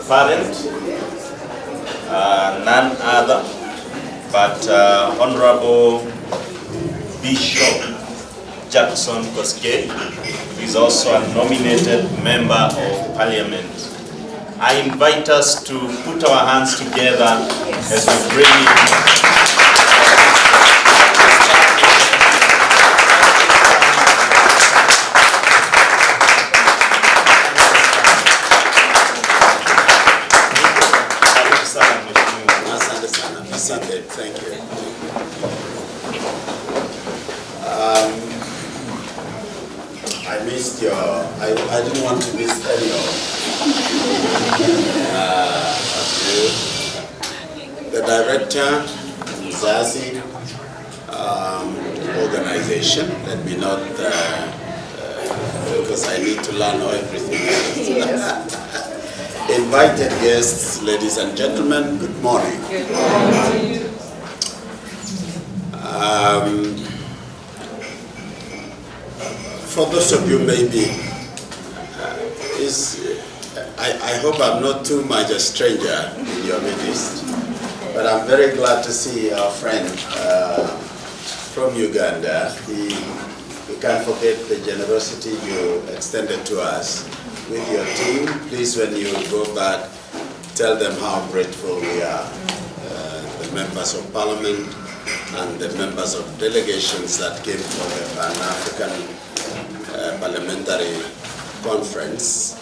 parent, none other but Honorable Bishop Jackson Kosgei, who is also a nominated member of Parliament. I invite us to put our hands together as we bring in Thank you. I missed your, I didn't want to miss any of you. The director, MZAZI organization, let me not, because I need to learn everything else. Invited guests, ladies and gentlemen, good morning. Good morning. For those of you maybe, I hope I'm not too much a stranger in your midst, but I'm very glad to see our friend from Uganda. We can't forget the generosity you extended to us with your team. Please, when you go back, tell them how grateful we are, the members of Parliament and the members of delegations that came for the Pan-African Parliamentary Conference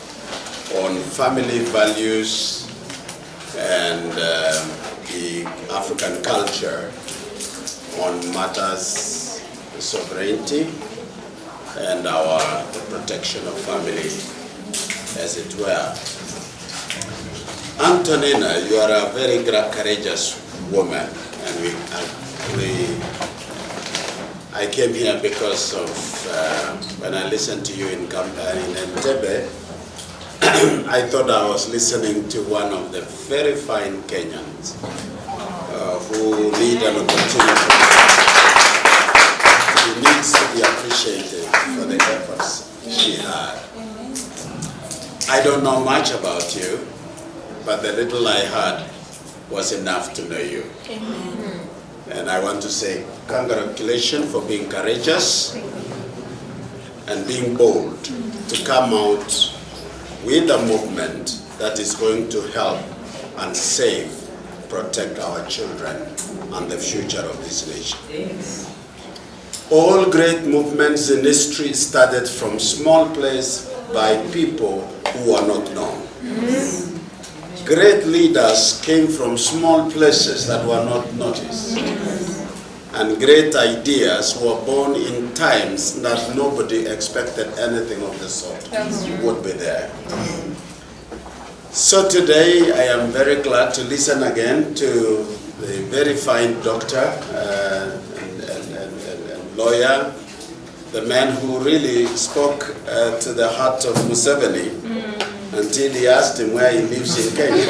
on family values and the African culture on matters of sovereignty and the protection of family, as it were. Antonina, you are a very courageous woman, and I came here because of when I listened to you in Entebbe, I thought I was listening to one of the very fine Kenyans who need an opportunity. He needs to be appreciated for the efforts she had. I don't know much about you, but the little I heard was enough to know you. Amen. And I want to say congratulations for being courageous and being bold to come out with a movement that is going to help and save, protect our children and the future of this nation. Yes. All great movements in history started from small place by people who are not known. Yes. Great leaders came from small places that were not noticed. And great ideas were born in times that nobody expected anything of the sort would be there. So today I am very glad to listen again to the very fine doctor and lawyer, the man who really spoke to the heart of Museveni until he asked him where he lives in Kenya.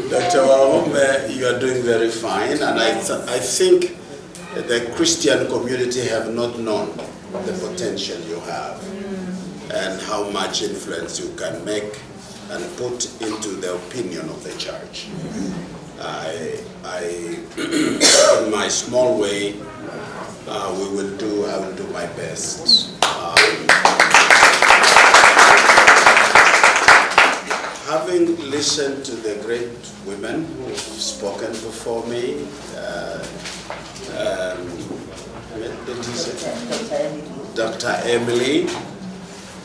Dr. Wahome, you are doing very fine, and I think the Christian community have not known the potential you have and how much influence you can make and put into the opinion of the church. In my small way, I will do my best. Having listened to the great women who have spoken before me, Dr. Emily,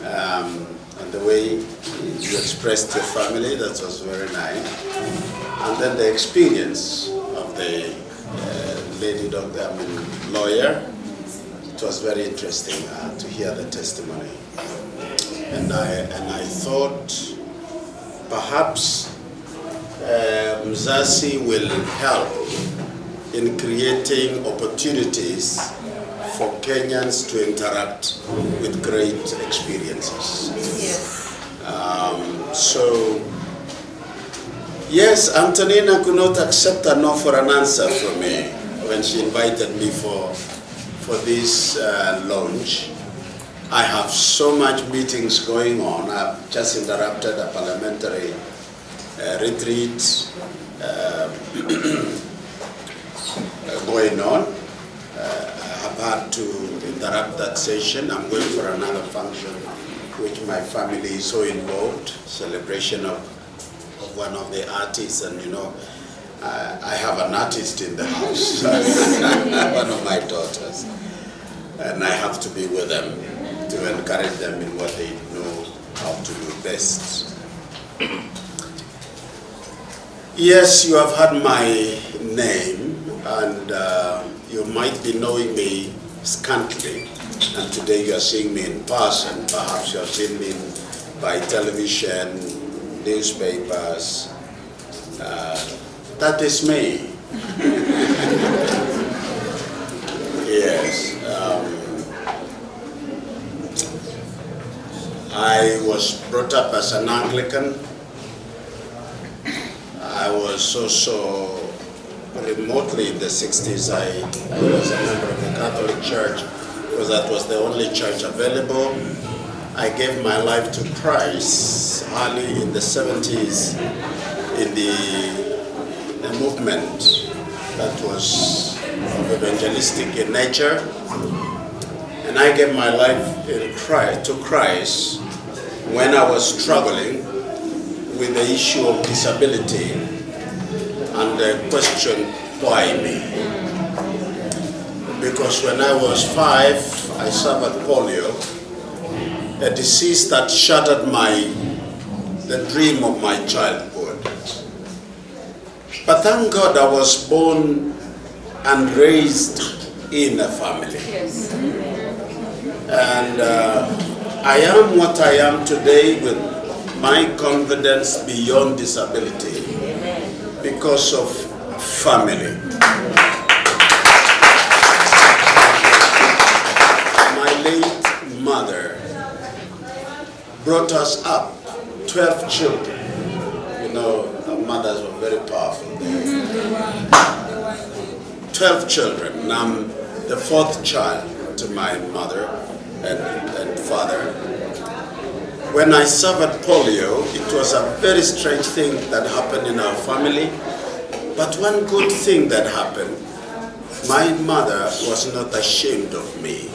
and the way you expressed your family, that was very nice. And then the experience of the lady doctor, lawyer, it was very interesting to hear the testimony. And I thought, perhaps MZAZI will help in creating opportunities for Kenyans to interact with great experiences. Yes. So, yes, Antonina could not accept a no for an answer from me when she invited me for this launch. I have so much meetings going on. I've just interrupted a parliamentary retreat going on. I've had to interrupt that session. I'm going for another function, which my family is so involved, celebration of one of the artists, and you know, I have an artist in the house, one of my daughters, and I have to be with them to encourage them in what they know how to do best. Yes, you have heard my name, and you might be knowing me scantily, and today you are seeing me in person. Perhaps you have seen me by television, newspapers. That is me. Yes. I was brought up as an Anglican. I was also remotely in the 60s, I was a member of the Catholic Church because that was the only church available. I gave my life to Christ early in the 70s in the movement that was of evangelistic in nature. And I gave my life to Christ when I was struggling with the issue of disability and the question, why me? Because when I was 5, I suffered polio, a disease that shattered the dream of my childhood. But thank God I was born and raised in a family. Yes. And I am what I am today with my confidence beyond disability because of family. My late mother brought us up, 12 children. You know, our mothers were very powerful. 12 children, and I'm the 4th child to my mother and father. When I suffered polio, it was a very strange thing that happened in our family. But one good thing that happened, my mother was not ashamed of me.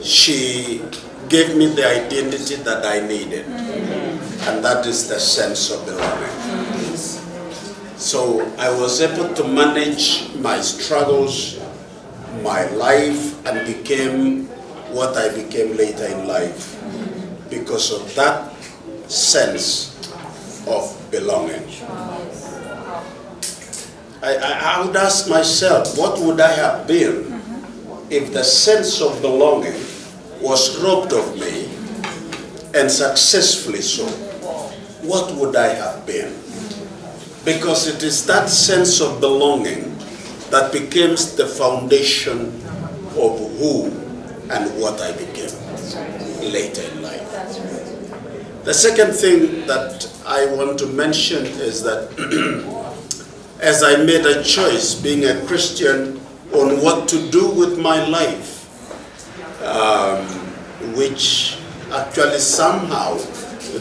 She gave me the identity that I needed, and that is the sense of belonging. So I was able to manage my struggles, my life, and became what I became later in life because of that sense of belonging. I would ask myself, what would I have been if the sense of belonging was robbed of me, and successfully so? What would I have been? Because it is that sense of belonging that becomes the foundation of who and what I became later in life. The second thing that I want to mention is that as I made a choice, being a Christian, on what to do with my life, which actually somehow,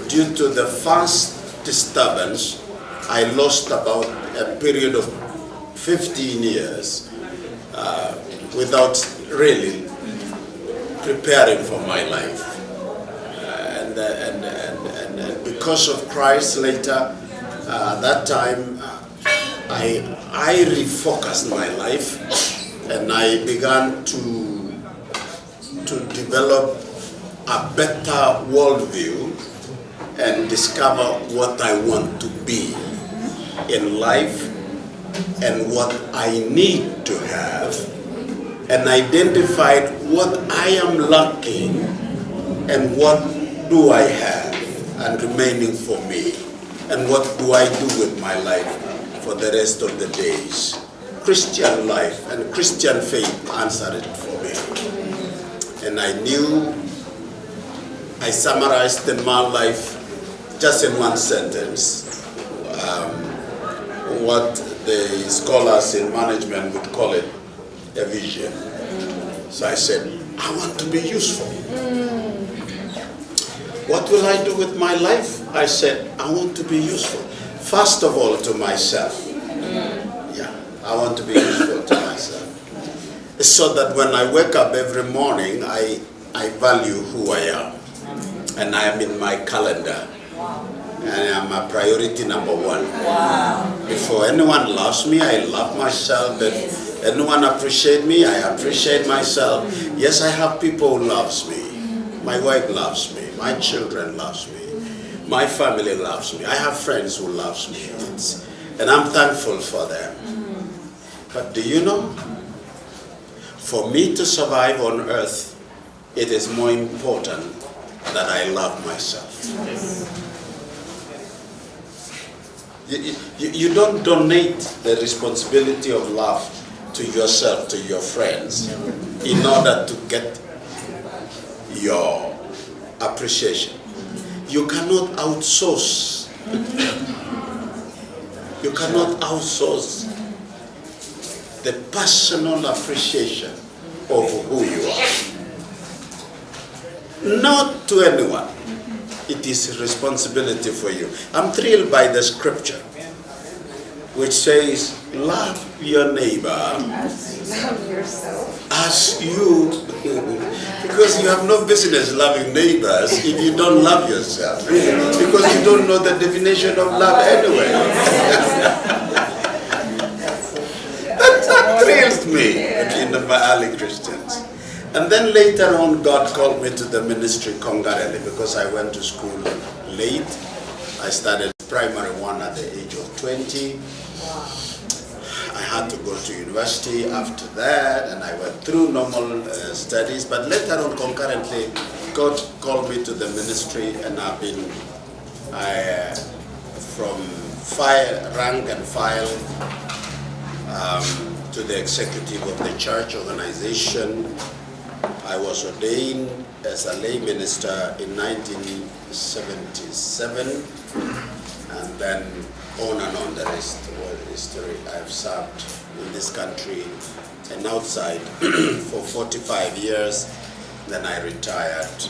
due to the first disturbance, I lost about a period of 15 years without really preparing for my life. And because of Christ later, at that time, I refocused my life, and I began to develop a better worldview and discover what I want to be in life and what I need to have, and identified what I am lacking and what do I have and remaining for me, and what do I do with my life for the rest of the days. Christian life and Christian faith answered it for me. And I knew, I summarized in my life just in one sentence, what the scholars in management would call it, a vision. So I said, I want to be useful. What will I do with my life? I said, I want to be useful. First of all, to myself. Yeah, I want to be useful to myself. So that when I wake up every morning, I value who I am. And I am in my calendar. And I'm a priority number one. Before anyone loves me, I love myself. If anyone appreciates me, I appreciate myself. Yes, I have people who loves me. My wife loves me. My children loves me. My family loves me. I have friends who loves me. And I'm thankful for them. But do you know? For me to survive on earth, it is more important that I love myself. You don't donate the responsibility of love to yourself, to your friends, in order to get your appreciation. You cannot outsource. You cannot outsource the personal appreciation of who you are. Not to anyone. It is a responsibility for you. I'm thrilled by the scripture, which says, love your neighbor as you, because you have no business loving neighbors if you don't love yourself, because you don't know the definition of love anyway. That thrills me in the early Christians. And then later on, God called me to the ministry concurrently because I went to school late. I started primary one at the age of 20. I had to go to university after that, and I went through normal studies. But later on, concurrently, God called me to the ministry, and I've been from rank and file to the executive of the church organization. I was ordained as a lay minister in 1977, and then on and on, the rest was history. I've served in this country and outside for 45 years. Then I retired.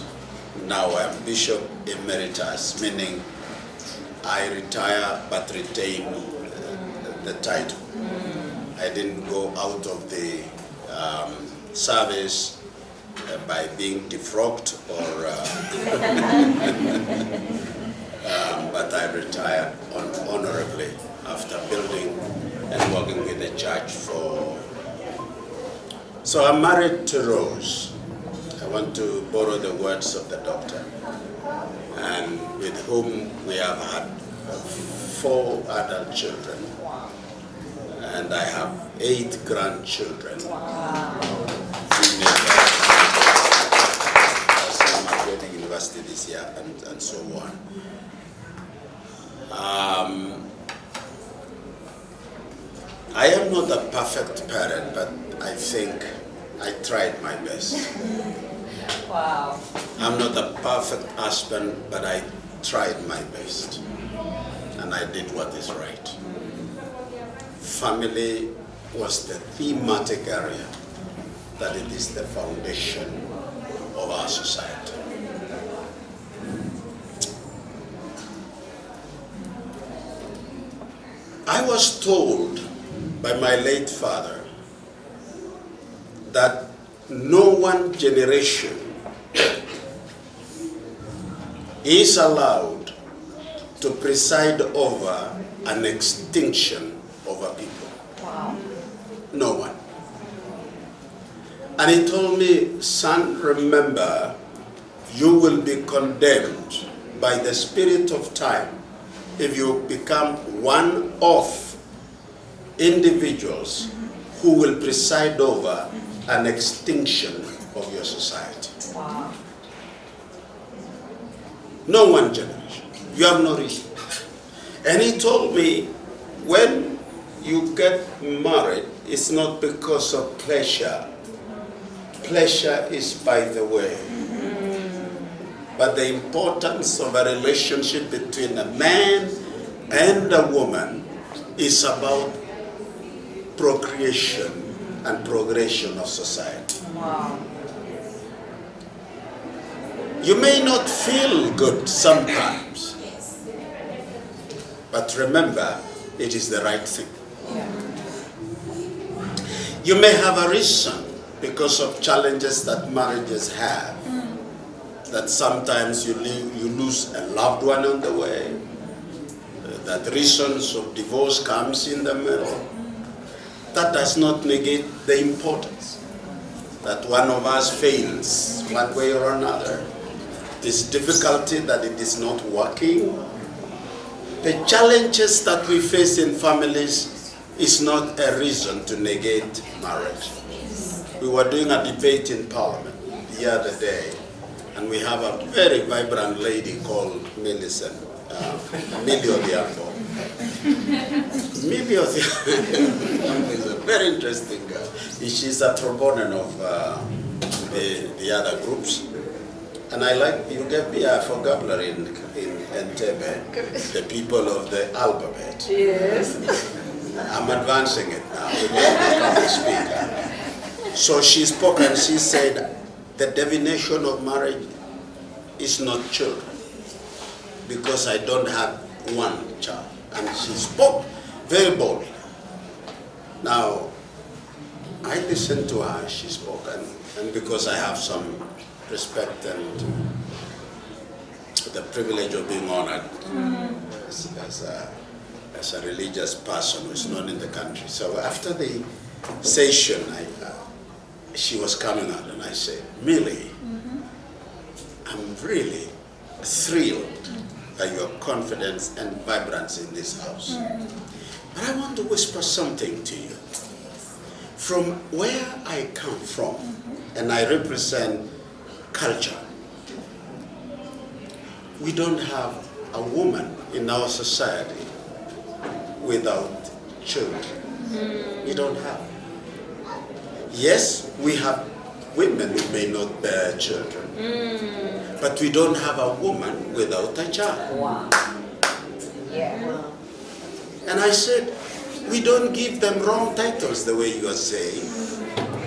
Now I'm Bishop Emeritus, meaning I retire but retain the title. I didn't go out of the service by being defrocked or but I retired honorably after building and working with the church for. So I'm married to Rose. I want to borrow the words of the doctor, and with whom we have had 4 adult children, and I have 8 grandchildren. University this year, and so on. I am not a perfect parent, but I think I tried my best. Wow. I'm not a perfect husband, but I tried my best. And I did what is right. Family was the thematic area that it is the foundation of our society. I was told by my late father that no one generation is allowed to preside over an extinction of a people. Wow. No one. And he told me, son, remember, you will be condemned by the spirit of time if you become one of individuals who will preside over an extinction of your society. Wow. No one generation. You have no reason. And he told me, when you get married, it's not because of pleasure. Pleasure is by the way. But the importance of a relationship between a man and a woman is about procreation and progression of society. Wow. You may not feel good sometimes, but remember, it is the right thing. You may have a reason because of challenges that marriages have, that sometimes you lose a loved one on the way, that reasons of divorce comes in the middle. That does not negate the importance that one of us fails one way or another. This difficulty that it is not working. The challenges that we face in families is not a reason to negate marriage. We were doing a debate in Parliament the other day, and we have a very vibrant lady called Millicent, Millie Odhiambo. Millie Odhiambo is a very interesting girl. She's a proponent of the other groups. And I like, you gave me a vocabulary in Entebbe, the people of the alphabet. Yes. I'm advancing it now to become a speaker. So she spoke and she said, the definition of marriage is not children, because I don't have one child. And she spoke very boldly. Now, I listened to her, she spoke, and because I have some respect and the privilege of being honored as a religious person who is known in the country. So after the session, she was coming out and I said, Millie, I'm really thrilled by your confidence and vibrance in this house. But I want to whisper something to you. From where I come from, and I represent culture, we don't have a woman in our society without children. We don't have. Yes, we have women who may not bear children, but we don't have a woman without a child. Wow. Yeah. And I said, we don't give them wrong titles the way you are saying.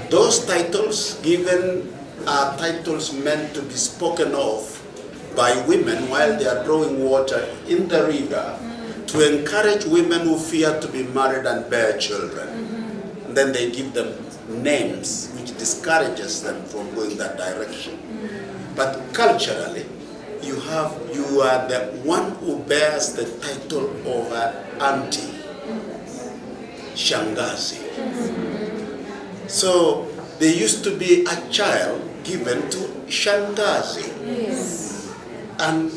Those titles given are titles meant to be spoken of by women while they are drawing water in the river to encourage women who fear to be married and bear children. And then they give them names which discourages them from going that direction. But culturally, you are the one who bears the title of an auntie, Shangazi. So there used to be a child given to Shangazi. Yes. And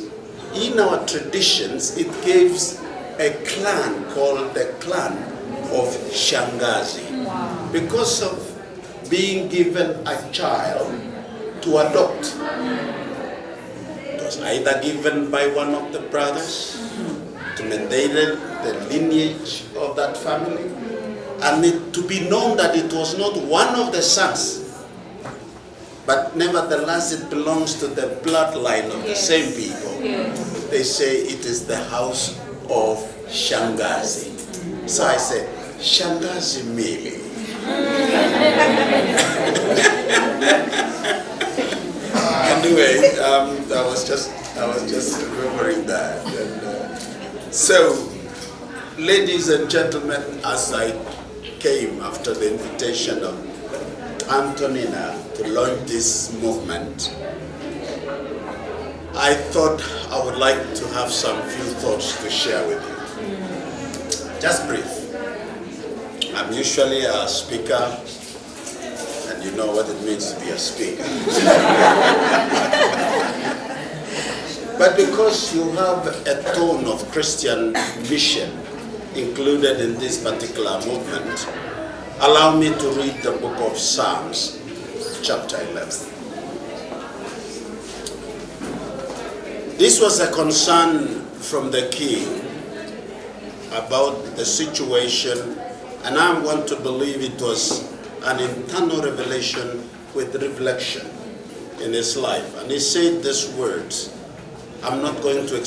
in our traditions, it gives a clan called the clan of Shangazi. Wow. Because of being given a child to adopt. It was either given by one of the brothers to maintain the lineage of that family, and to be known that it was not one of the sons, but nevertheless it belongs to the bloodline of the same people. Yes. They say it is the house of Shangazi. So I say, Shangazi Mili. Anyway, I was just remembering that. And, so, ladies and gentlemen, as I came after the invitation of Antonina to launch this movement, I thought I would like to have some few thoughts to share with you. Just brief. I'm usually a speaker, and you know what it means to be a speaker. But because you have a tone of Christian mission included in this particular movement, allow me to read the book of Psalms, chapter 11. This was a concern from the king about the situation, and I want to believe it was an internal revelation with reflection in his life. And he said these words. I'm not going to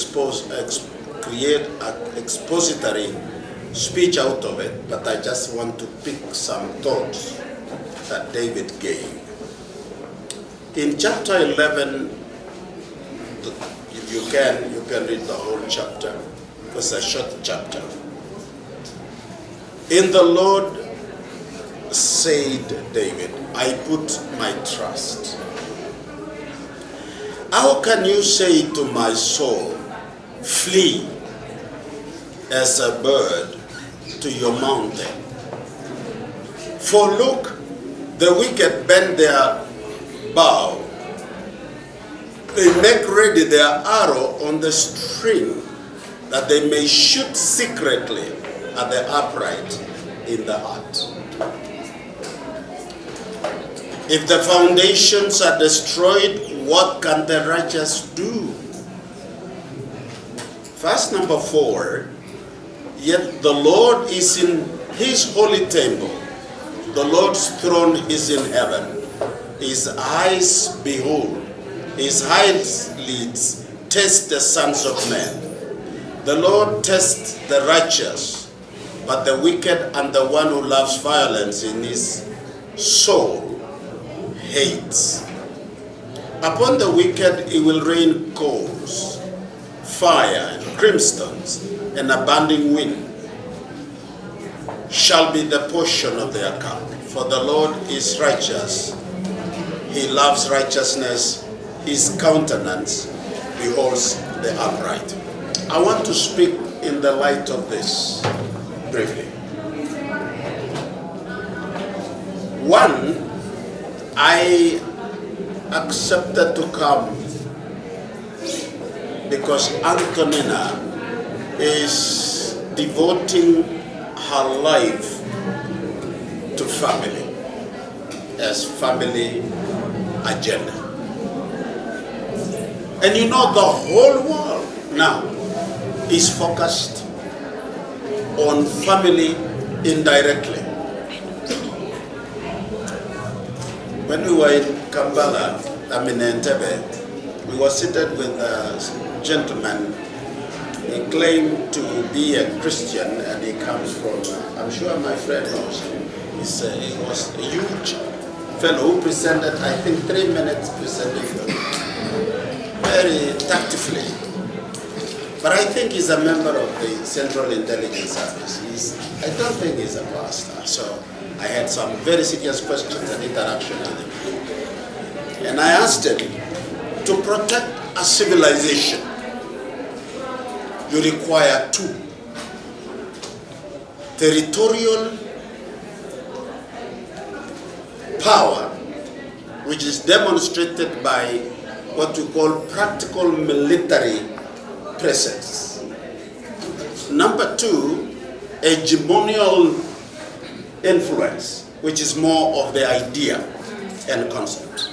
create an expository speech out of it, but I just want to pick some thoughts that David gave. In chapter 11, if you can read the whole chapter. It's a short chapter. In the Lord, said David, I put my trust. How can you say to my soul, flee as a bird to your mountain? For look, the wicked bend their bow. They make ready their arrow on the string, that they may shoot secretly at the upright in the heart. If the foundations are destroyed, what can the righteous do? Verse number 4, yet the Lord is in his holy temple. The Lord's throne is in heaven. His eyes behold, his eyelids test the sons of men. The Lord tests the righteous, but the wicked and the one who loves violence in his soul hates. Upon the wicked he will rain coals, fire and brimstones, and abounding wind shall be the portion of their cup. For the Lord is righteous. He loves righteousness. His countenance beholds the upright. I want to speak in the light of this briefly. One, I accepted to come because Antonina is devoting her life to family as family agenda. And you know, the whole world now is focused on family indirectly. When we were in Kampala, Entebbe, we were seated with a gentleman. He claimed to be a Christian and he comes from, I'm sure my friend knows him. He was a huge fellow who presented, I think, 3 minutes presenting very tactfully. But I think he's a member of the Central Intelligence Service. I don't think he's a pastor. So I had some very serious questions and interaction with him. And I asked him, to protect a civilization, you require two: territorial power, which is demonstrated by what we call practical military presence. Number two, hegemonial influence, which is more of the idea and concept.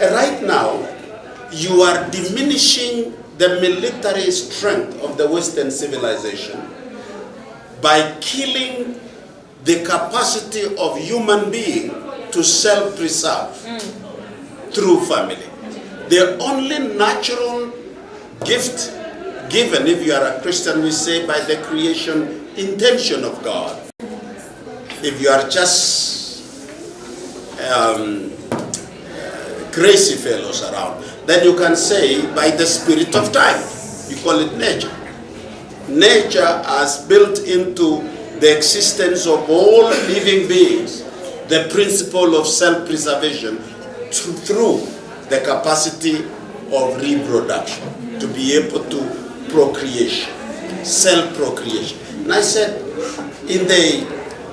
And right now, you are diminishing the military strength of the Western civilization by killing the capacity of human being to self-preserve through family. The only natural gift given, if you are a Christian, we say by the creation intention of God. If you are just crazy fellows around, then you can say by the spirit of time. You call it nature. Nature has built into the existence of all living beings the principle of self-preservation through the capacity of reproduction, to be able to procreation, self-procreation. And I said, in the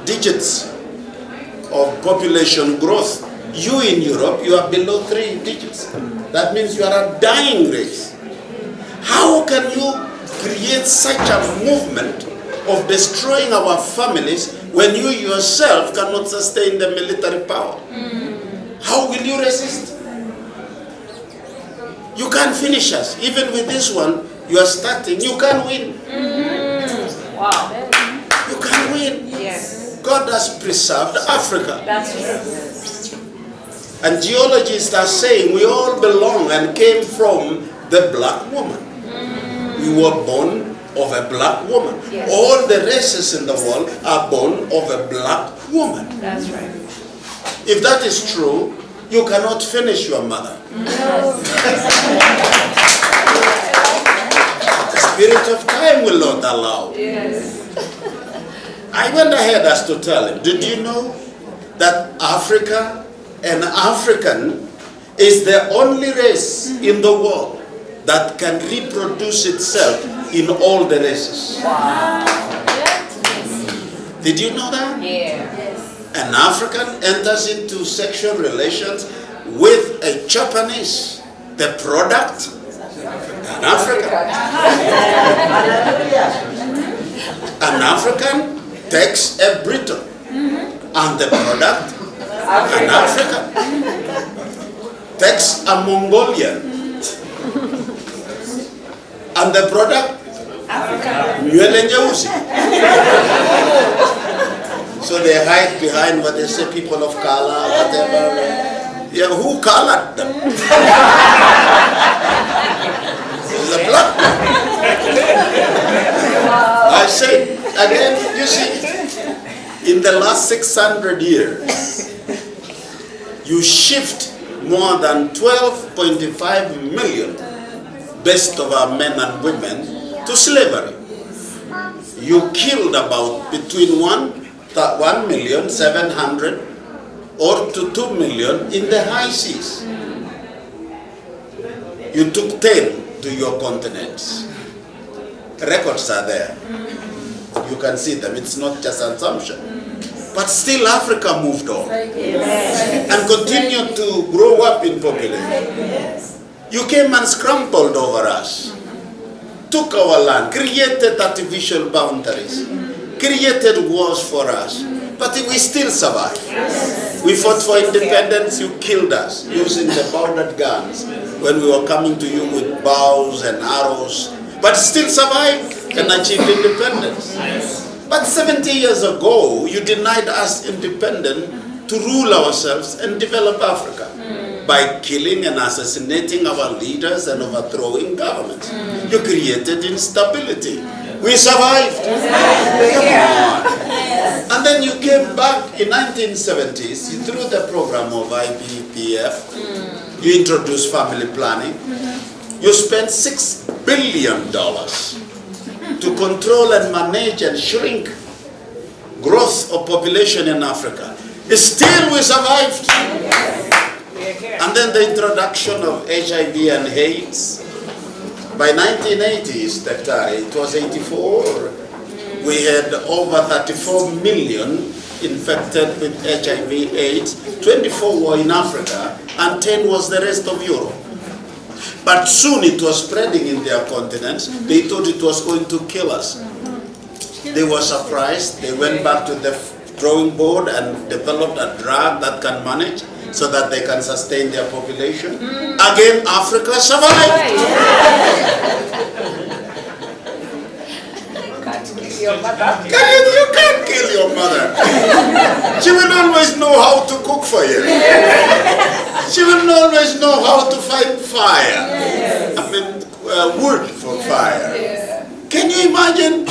digits of population growth, you in Europe, you are below 3 digits. That means you are a dying race. How can you create such a movement of destroying our families when you yourself cannot sustain the military power? How will you resist? You can't finish us. Even with this one, you are starting, you can't win. Wow. You can't win. Yes. God has preserved Africa. That's true. And geologists are saying we all belong and came from the black woman. We were born of a black woman. Yes. All the races in the world are born of a black woman. That's right. If that is true, you cannot finish your mother. Yes. spirit of time will not allow. Yes. I went ahead as to tell him, did you know that Africa, an African, is the only race in the world that can reproduce itself in all the races? Wow. Did you know that? Yeah. An African enters into sexual relations with a Japanese, the product, an African. An African takes a Briton, and the product, an African. Takes a Mongolian, and the product, nywele nyeusi. So they hide behind what they say, people of color, whatever. Yeah, who colored them? It's a black man. I say again, you see, in the last 600 years, you shift more than 12.5 million best of our men and women to slavery. You killed about between 1,700,000 or to 2 million in the high seas. You took 10 to your continents. Records are there. You can see them. It's not just assumption. But still Africa moved on and continued to grow up in population. You came and scrambled over us, took our land, created artificial boundaries, created wars for us, but we still survived. We fought for independence, you killed us using the powdered guns when we were coming to you with bows and arrows, but still survived and achieved independence. But 70 years ago, you denied us independence to rule ourselves and develop Africa by killing and assassinating our leaders and overthrowing governments. You created instability. We survived. Come on. And then you came back in 1970s through the program of IBPF. You introduced family planning. You spent $6 billion to control and manage and shrink growth of population in Africa. Still we survived. And then the introduction of HIV and AIDS. By 1980s, it was 84, we had over 34 million infected with HIV AIDS. 24 were in Africa, and 10 was the rest of Europe. But soon it was spreading in their continents. They thought it was going to kill us. They were surprised. They went back to the drawing board and developed a drug that can manage so that they can sustain their population. Again, Africa survived. Your mother. You can't kill your mother. She will always know how to cook for you. She will always know how to fight fire. I mean, wood for fire. Can you imagine?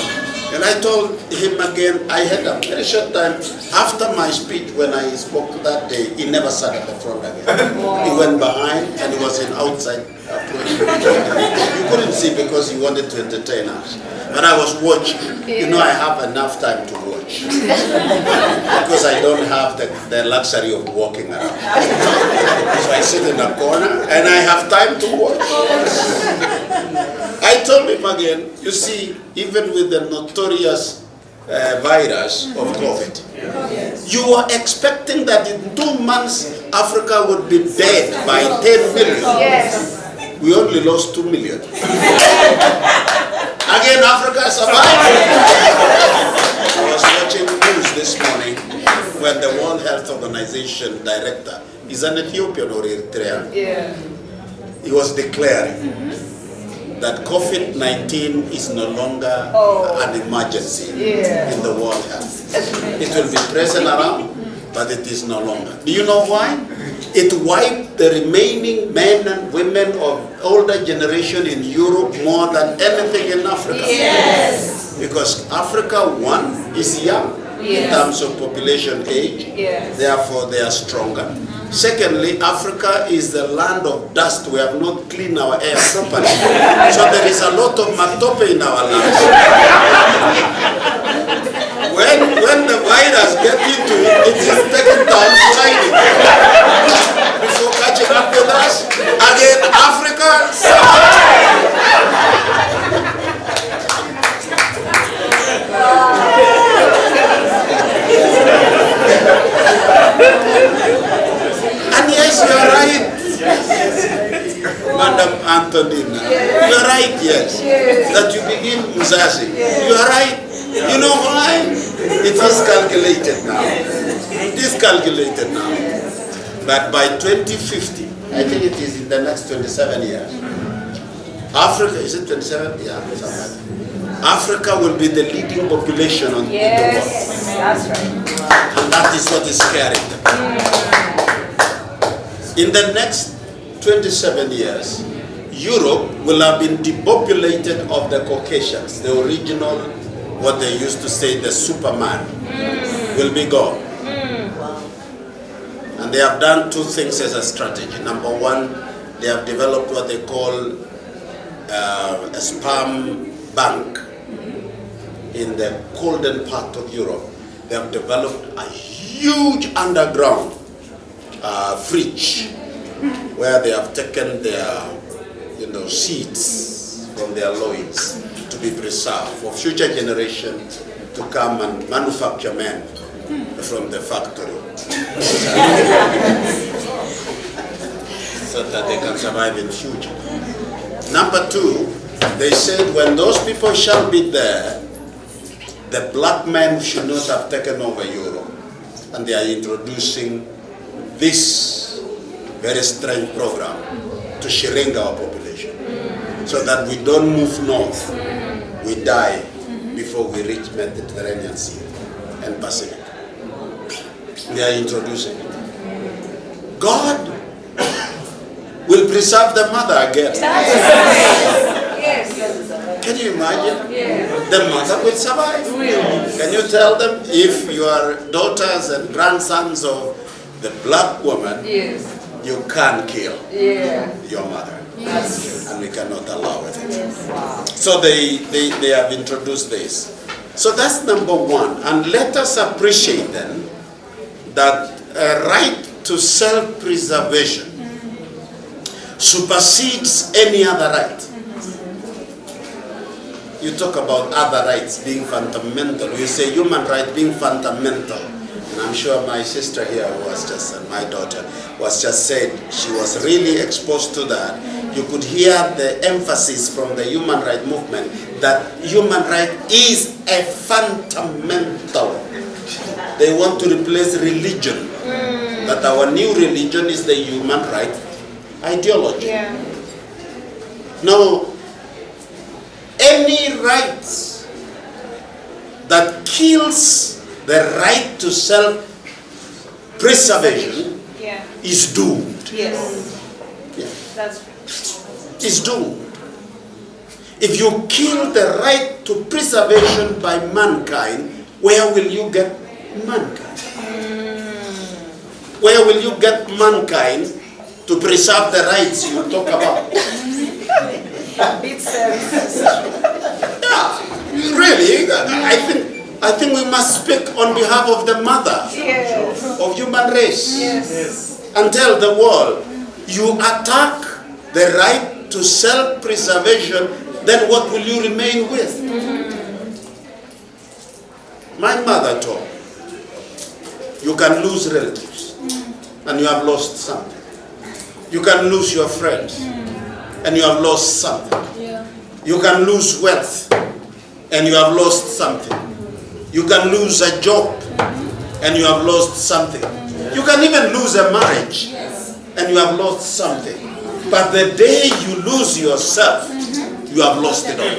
And I told him again, I had a very short time after my speech when I spoke that day, he never sat at the front again. He went behind and he was in outside. You couldn't see because he wanted to entertain us. But I was watching. You know, I have enough time to watch. Because I don't have the luxury of walking around. So I sit in a corner and I have time to watch. I told him again, you see, even with the notorious virus of COVID, you were expecting that in 2 months Africa would be dead by 10 million. Yes. We only lost 2 million. Again, Africa survived. I was watching news this morning when the World Health Organization director is an Ethiopian or Eritrean. Yeah. He was declaring that COVID-19 is no longer an emergency in the world health. It will be present around, but it is no longer. Do you know why? It wiped the remaining men and women of older generation in Europe more than anything in Africa. Yes. Because Africa, one, is young in terms of population age. Yes. Therefore, they are stronger. Secondly, Africa is the land of dust. We have not cleaned our air properly. So there is a lot of matope in our land. When the virus gets into it, it is taking time sliding. Before catching up with us, again, Africa, and yes, you are right, Madam Antonina. You are right, yes, that you begin MZAZI. You are right. You know why? It is calculated now. It is calculated now. But by 2050, I think it is in the next 27 years, Africa, is it 27? Yeah, something. Africa will be the leading population on the world. That's right. And that is what is scaring them. In the next 27 years, Europe will have been depopulated of the Caucasians, the original, what they used to say, the Superman, will be gone. And they have done two things as a strategy. Number one, they have developed what they call a sperm bank in the golden part of Europe. They have developed a huge underground fridge where they have taken their seeds from their loins to be preserved for future generations to come and manufacture men from the factory so that they can survive in future. Number two, they said when those people shall be there, the black men should not have taken over Europe. And they are introducing this very strange program to shrink our population so that we don't move north. We die before we reach Mediterranean Sea and Pacific. They are introducing it. God will preserve the mother again. Yes. Can you imagine? Yes. The mother will survive. Can you tell them if you are daughters and grandsons of the black woman, Yes. you can't kill Yeah. your mother? Yes. And we cannot allow it. Wow. So they have introduced this. So that's number one. And let us appreciate then that a right to self-preservation supersedes any other right. You talk about other rights being fundamental. You say human right being fundamental. And I'm sure my sister here was just, and my daughter was just said, she was really exposed to that. You could hear the emphasis from the human right movement that human right is a fundamental. They want to replace religion. That our new religion is the human right ideology. Yeah. Now, any rights that kills the right to self-preservation Yeah. is doomed. Yes. Yeah. That's Is doomed. If you kill the right to preservation by mankind, where will you get mankind? Where will you get mankind to preserve the rights you talk about? bit services. Yeah, really, I think we must speak on behalf of the mother Yes. of human race. Yes. And tell the world, you attack the right to self-preservation, then what will you remain with? My mother taught, you can lose relatives, and you have lost something. You can lose your friends, and you have lost something. Yeah. You can lose wealth, and you have lost something. You can lose a job, and you have lost something. You can even lose a marriage, and you have lost something. But the day you lose yourself, you have lost it all.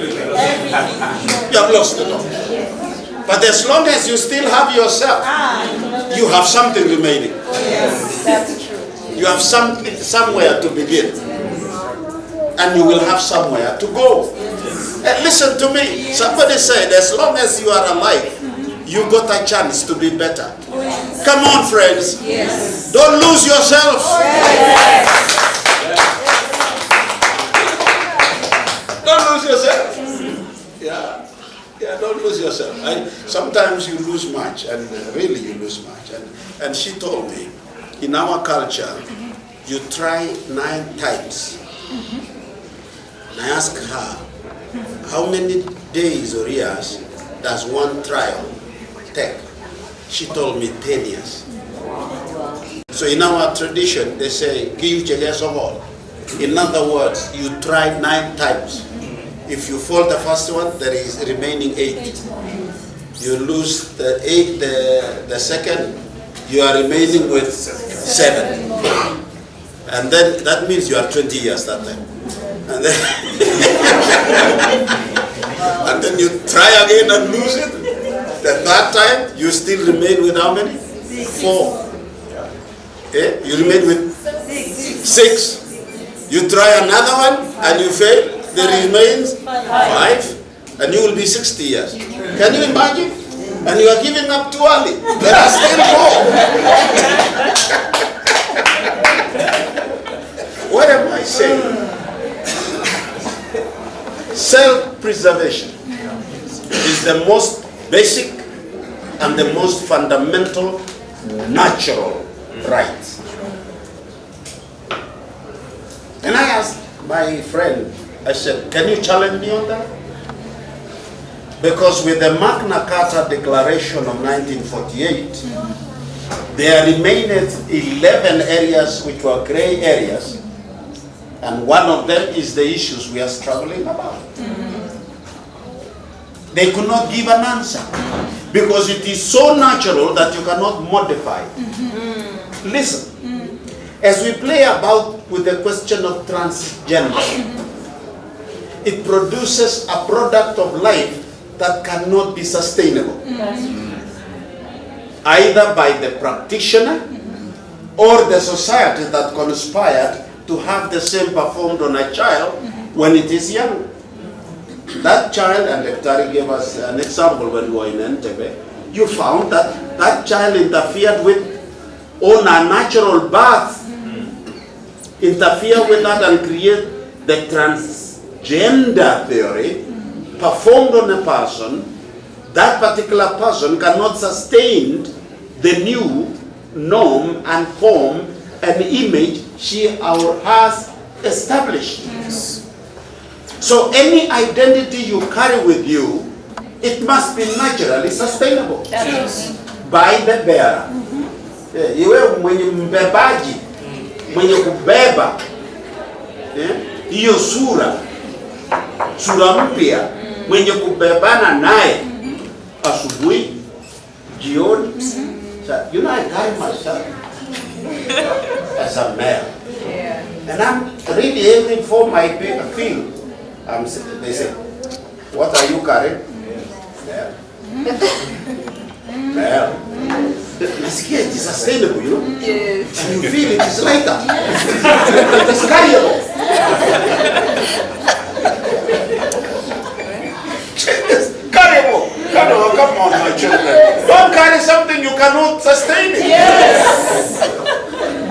You have lost it all. But as long as you still have yourself, you have something remaining. Yes. That's true. You have somewhere to begin. And you will have somewhere to go. And listen to me. Somebody said, as long as you are alive, you got a chance to be better. Come on, friends. Yes. Don't lose yourself. Don't lose yourself. Yeah. Yeah, don't lose yourself. Sometimes you lose much, and really you lose much. And she told me, in our culture, you try 9 times. And I asked her, how many days or years does one trial take? She told me 10 years. So in our tradition, they say, in other words, you try 9 times. If you fall the first one, there is remaining 8. You lose the 8, the second, you are remaining with 7. And then that means you are 20 years that time. And then, and then you try again and lose it. The third time, you still remain with how many? 4. You remain with 6. You try another one and you fail. There remains 5. And you will be 60 years. Can you imagine? And you are giving up too early. There are still more. What am I saying? Self-preservation is the most basic and the most fundamental natural right. And I asked my friend, I said, can you challenge me on that? Because with the Magna Carta Declaration of 1948, there remained 11 areas which were gray areas, and one of them is the issues we are struggling about. They could not give an answer because it is so natural that you cannot modify it. Listen, as we play about with the question of transgender, it produces a product of life that cannot be sustainable. Either by the practitioner or the society that conspired to have the same performed on a child when it is young. That child, and Dr. gave us an example when we were in Entebbe, you found that that child interfered with, on a natural birth, interfere with that and create the transgender theory performed on a person. That particular person cannot sustain the new norm and form and image she or has established. So any identity you carry with you, it must be naturally sustainable by the bearer. Iwe mwenye mbebaji, mwenye kubeba hiyo sura mpya, mwenye kubebana naye asubuhi, jioni. You know, I carry myself as a male. And I'm really every form I feel. They say, what are you carrying? Male. Male. It is sustainable, you know? Yes. And you feel it is lighter. It is carryable. Carryable. Come on, my children. Don't carry something you cannot sustain it. Yes.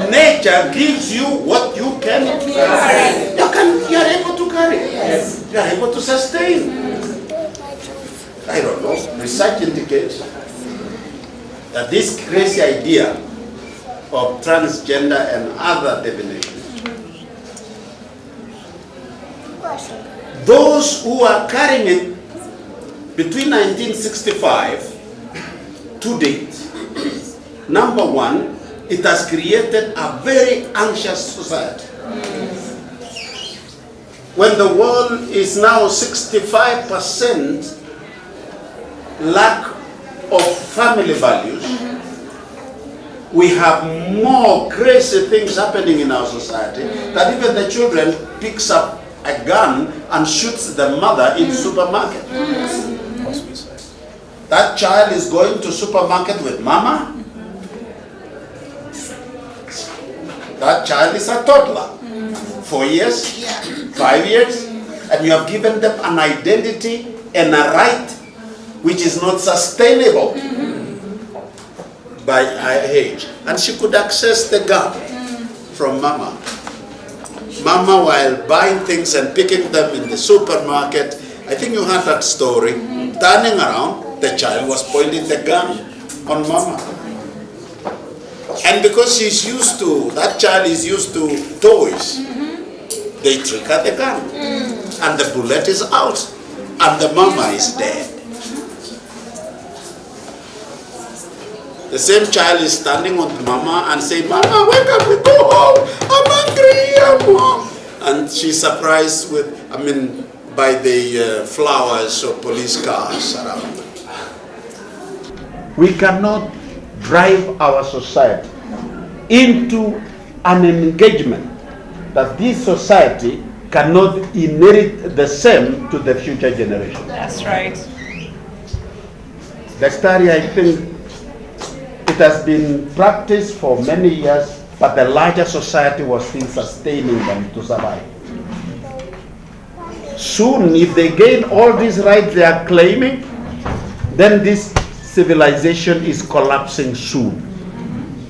Nature gives you what you can carry. You are able to carry. Yes. You are able to sustain. I don't know. Research indicates that this crazy idea of transgender and other definitions, those who are carrying it between 1965 to date, number one, it has created a very anxious society. When the world is now 65% lack of family values, we have more crazy things happening in our society that even the children picks up a gun and shoots the mother in supermarket. That child is going to supermarket with mama. That child is a toddler. 4 years, 5 years, and you have given them an identity and a right which is not sustainable by her age, and she could access the gun from Mama. Mama, while buying things and picking them in the supermarket, I think you heard that story, turning around, the child was pointing the gun on Mama. And because she's used to, that child is used to toys, they trigger the gun. And the bullet is out. And the Mama is dead. The same child is standing on Mama and saying, Mama, wake up, we go home. I'm hungry, I'm home. And she's surprised with, by the flowers or police cars around. We cannot drive our society into an engagement that this society cannot inherit the same to the future generation. That's right. The story, I think, it has been practiced for many years, but the larger society was still sustaining them to survive. Soon, if they gain all these rights they are claiming, then this civilization is collapsing soon.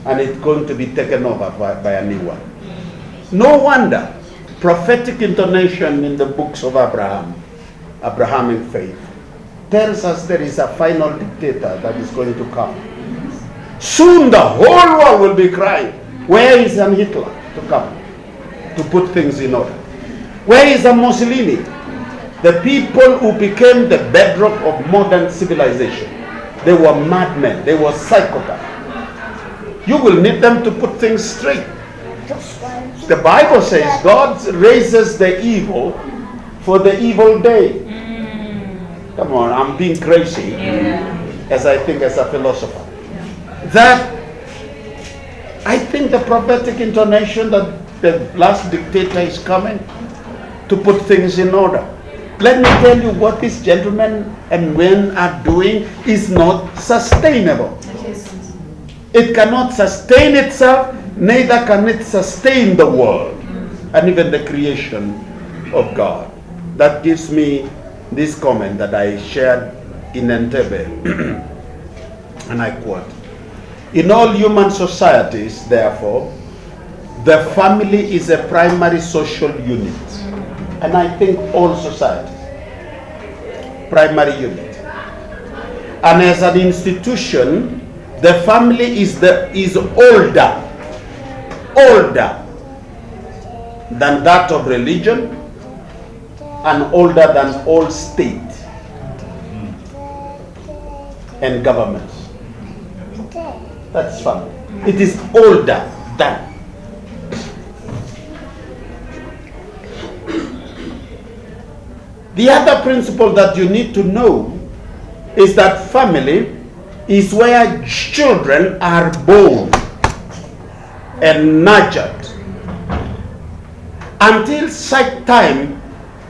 And it's going to be taken over by a new one. No wonder prophetic intonation in the books of Abraham, Abrahamic faith, tells us there is a final dictator that is going to come. Soon the whole world will be crying, where is an Hitler to come to put things in order? Where is a Mussolini? The people who became the bedrock of modern civilization. They were madmen, they were psychopaths. You will need them to put things straight. The Bible says God raises the evil for the evil day. Come on, I'm being crazy as I think as a philosopher. That I think the prophetic intonation that the last dictator is coming to put things in order. Let me tell you what these gentlemen and men are doing is not sustainable. It cannot sustain itself, neither can it sustain the world and even the creation of God. That gives me this comment that I shared in Entebbe, and I quote, "In all human societies, therefore, the family is a primary social unit." And I think all societies, primary unit. And as an institution, the family is older than that of religion and older than all state and governments. That's family. It is older than. The other principle that you need to know is that family is where children are born and nurtured until such time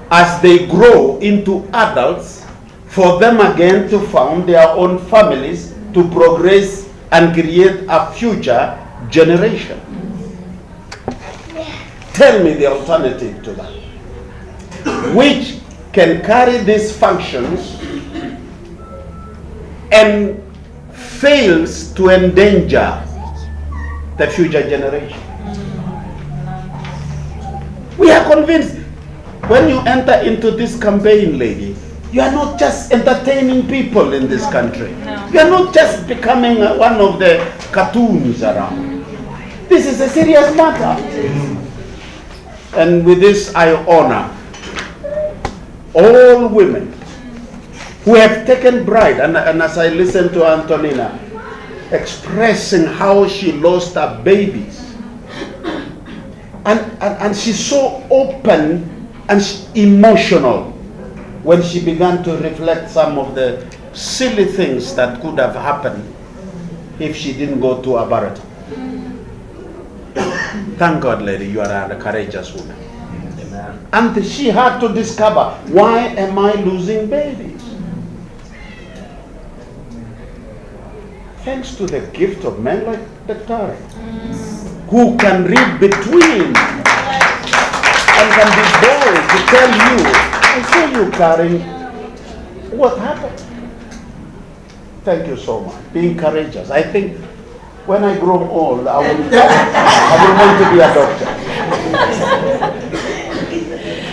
as they grow into adults, for them again to found their own families, to progress and create a future generation. Tell me the alternative to that, which can carry these functions and fails to endanger the future generation. We are convinced when you enter into this campaign, lady, you are not just entertaining people in this country. No. You are not just becoming one of the cartoons around. This is a serious matter. And with this, I honor all women who have taken pride, and as I listen to Antonina expressing how she lost her babies, and she's so open and emotional when she began to reflect some of the silly things that could have happened if she didn't go to Abarata. Thank God, lady, you are a courageous woman. Amen. And she had to discover, why am I losing babies? Thanks to the gift of men like the Tari, who can read between and can be bold to tell you, I saw you carrying, what happened? Thank you so much. Being courageous. I think when I grow old, I will want to be a doctor.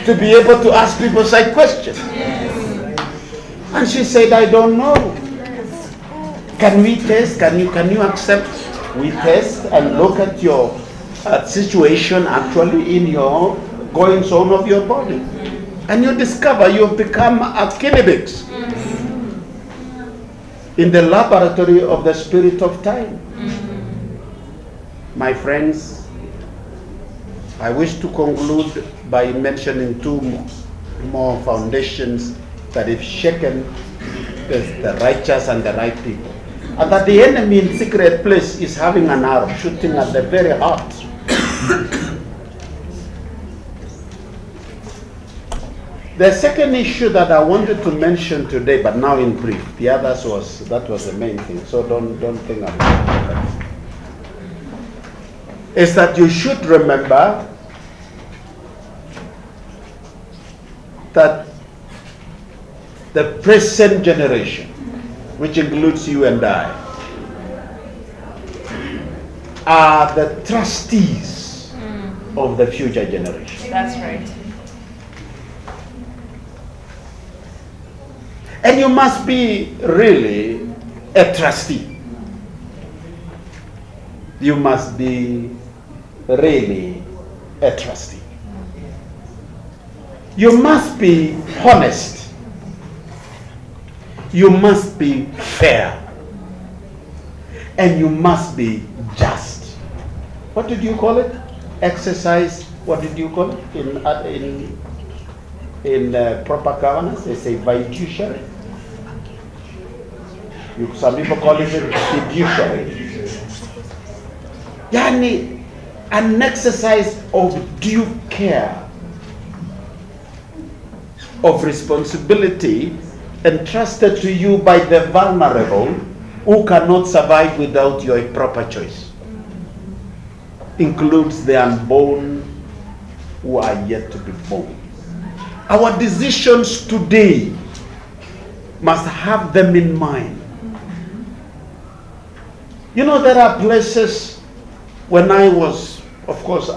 To be able to ask people such questions. And she said, I don't know. Can we test? Can you accept? We test and look at your situation actually in your goings on of your body. And you discover you've become a kinetics in the laboratory of the spirit of time. My friends, I wish to conclude by mentioning two more foundations that if shaken, the righteous and the right people. And that the enemy in secret place is having an arrow shooting at the very heart. The second issue that I wanted to mention today, but now in brief, the others that was the main thing, so don't think about that, is that you should remember that the present generation, which includes you and I, are the trustees of the future generation. That's right. And you must be really a trustee. You must be really a trustee. You must be honest. You must be fair. And you must be just. What did you call it? Exercise, what did you call it in proper governance? They say fiduciary. Some people call it fiduciary. Yani, an exercise of due care, of responsibility entrusted to you by the vulnerable who cannot survive without your proper choice. Includes the unborn who are yet to be born. Our decisions today must have them in mind. You know, there are places when I was, of course,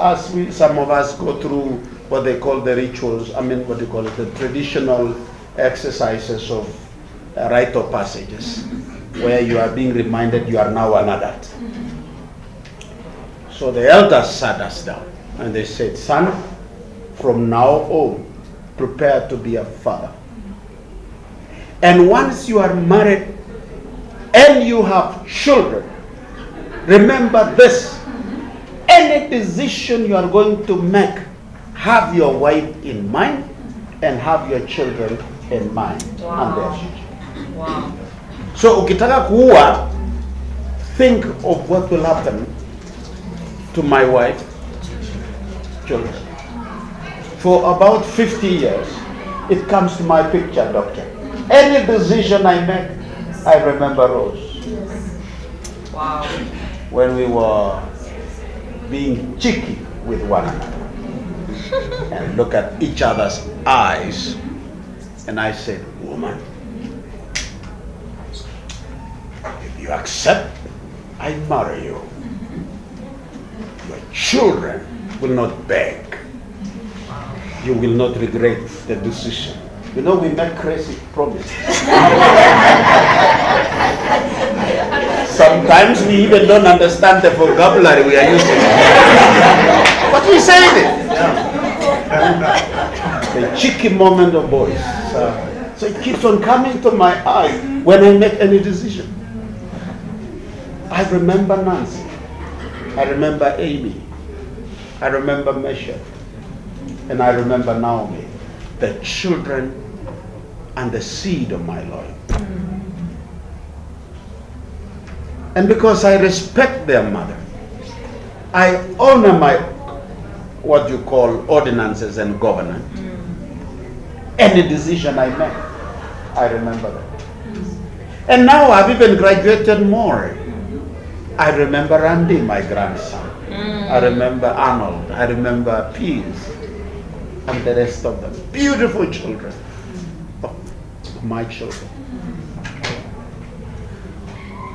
some of us go through what they call the rituals, the traditional exercises of rite of passages, where you are being reminded you are now an adult. So the elders sat us down and they said, son, from now on, prepare to be a father. And once you are married and you have children, remember this, any decision you are going to make, have your wife in mind and have your children in mind. Wow. And their future. Wow. So ukitaka kuua, think of what will happen to my wife, children. For about 50 years, it comes to my picture, doctor. Any decision I make, I remember Rose. Wow. When we were being cheeky with one another and look at each other's eyes, and I said, woman, if you accept, I marry you. Your children will not beg. You will not regret the decision. You know, we make crazy promises. Sometimes we even don't understand the vocabulary we are using. But we say it. The cheeky moment of boys. So it keeps on coming to my eye when I make any decision. I remember Nancy. I remember Amy. I remember Mesha. And I remember Naomi. The children and the seed of my Lord. And because I respect their mother, I honor my, what you call, ordinances and governance. Any decision I make, I remember that. And now I've even graduated more. I remember Andy, my grandson. I remember Arnold. I remember Pease. And the rest of them. Beautiful children. My children.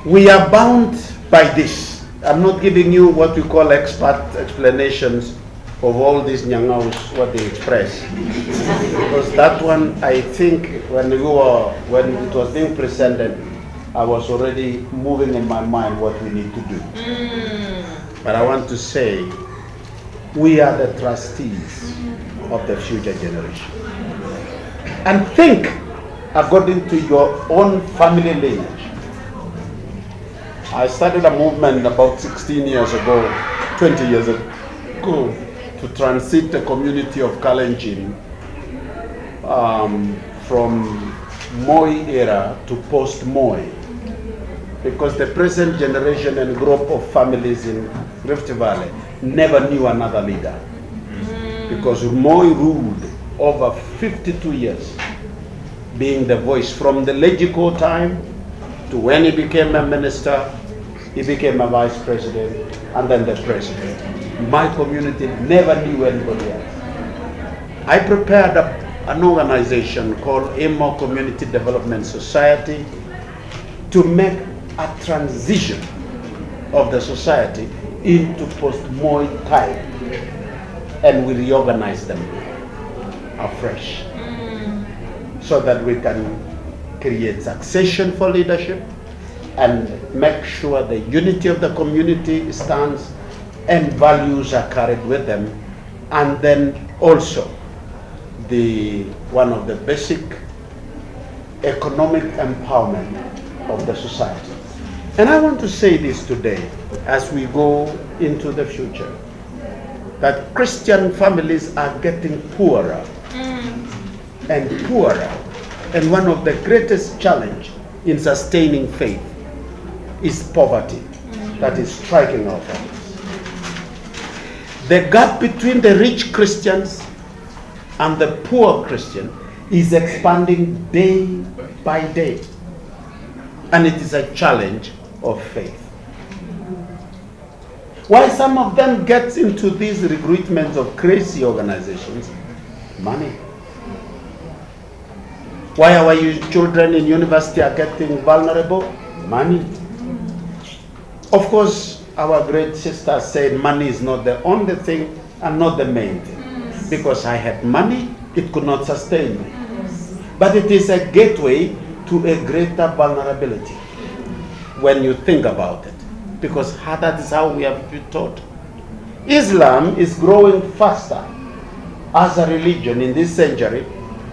We are bound by this. I'm not giving you what we call expert explanations of all these nyangaus, what they express. Because that one, I think, when it was being presented, I was already moving in my mind what we need to do. But I want to say, we are the trustees of the future generation. And think according to your own family lineage. I started a movement about 16 years ago, 20 years ago, to transit the community of Kalenjin from Moi era to post-Moi. Because the present generation and group of families in Rift Valley never knew another leader. Because Moi ruled over 52 years, being the voice from the Legico time to when he became a minister, he became a vice president, and then the president. My community never knew anybody else. I prepared an organization called Emo Community Development Society to make a transition of the society into post-Moi type, and we reorganize them afresh so that we can create succession for leadership and make sure the unity of the community stands and values are carried with them, and then also one of the basic economic empowerment of the society. And I want to say this today as we go into the future, that Christian families are getting poorer and poorer, and one of the greatest challenge in sustaining faith is poverty that is striking our families. The gap between the rich Christians and the poor Christian is expanding day by day, and it is a challenge of faith. Why some of them get into these recruitments of crazy organizations? Money. Why our children in university are getting vulnerable? Money. Of course, our great sister said money is not the only thing and not the main thing. Because I had money, it could not sustain me. But it is a gateway to a greater vulnerability when you think about it. Because that is how we have been taught. Islam is growing faster as a religion in this century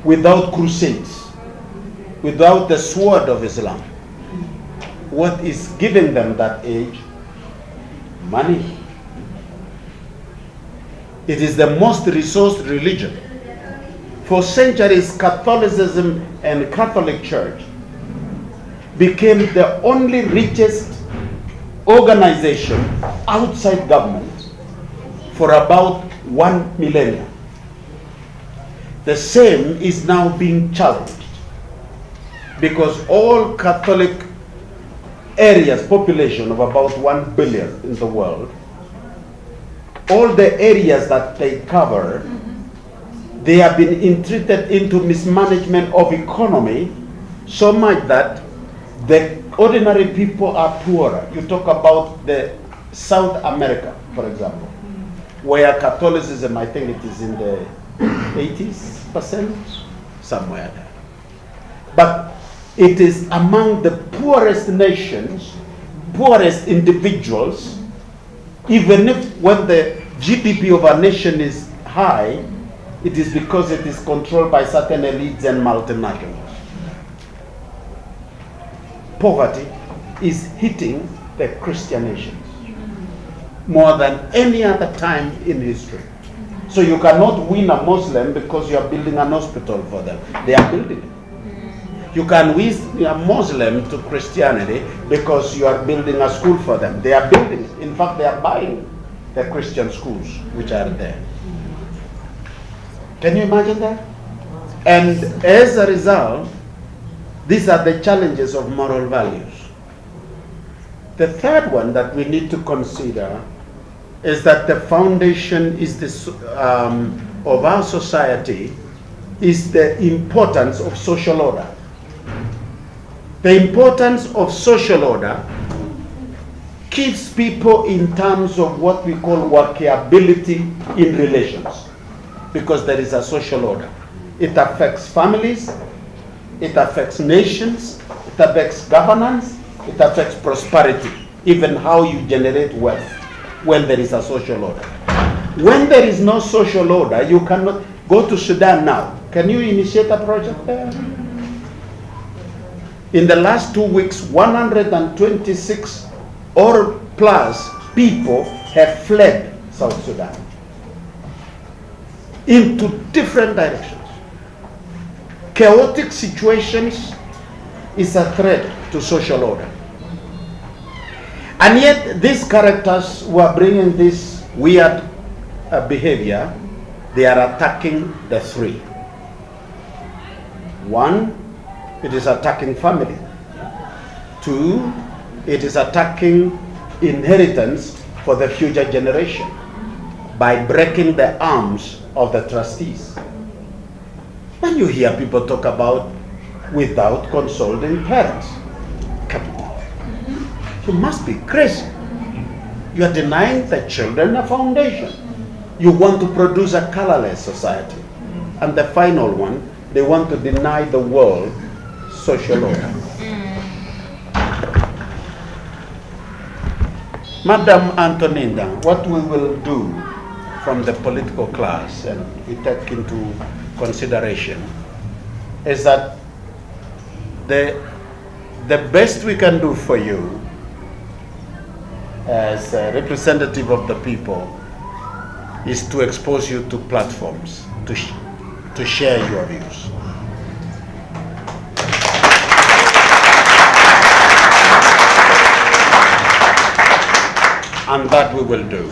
without crusades, without the sword of Islam. What is giving them that age? Money. It is the most resourced religion. For centuries, Catholicism and Catholic Church became the only richest organization outside government for about 1 millennia. The same is now being challenged because all Catholic areas, population of about 1 billion in the world, all the areas that they cover, they have been entreated into mismanagement of economy so much that the ordinary people are poorer. You talk about the South America, for example, where Catholicism, I think it is in the 80%, somewhere there. But it is among the poorest nations, poorest individuals, even if when the GDP of a nation is high, it is because it is controlled by certain elites and multinationals. Poverty is hitting the Christian nations more than any other time in history. So you cannot win a Muslim because you are building an hospital for them. They are building it. You can win a Muslim to Christianity because you are building a school for them. They are building it. In fact, they are buying the Christian schools which are there. Can you imagine that? And as a result, these are the challenges of moral values. The third one that we need to consider is that the foundation is of our society is the importance of social order. The importance of social order keeps people in terms of what we call workability in relations, because there is a social order. It affects families, it affects nations, it affects governance, it affects prosperity, even how you generate wealth when there is a social order. When there is no social order, you cannot go to Sudan now. Can you initiate a project there? In the last 2 weeks, 126 or plus people have fled South Sudan into different directions. Chaotic situations is a threat to social order. And yet these characters who are bringing this weird behavior, they are attacking the three. One, it is attacking family. Two, it is attacking inheritance for the future generation by breaking the arms of the trustees. When you hear people talk about without consulting parents, come on, you must be crazy. You are denying the children a foundation. You want to produce a colorless society. And the final one, they want to deny the world social order. Madam Antoninda, what we will do from the political class, and we take into consideration, is that the best we can do for you as a representative of the people is to expose you to platforms to share your views. And that we will do.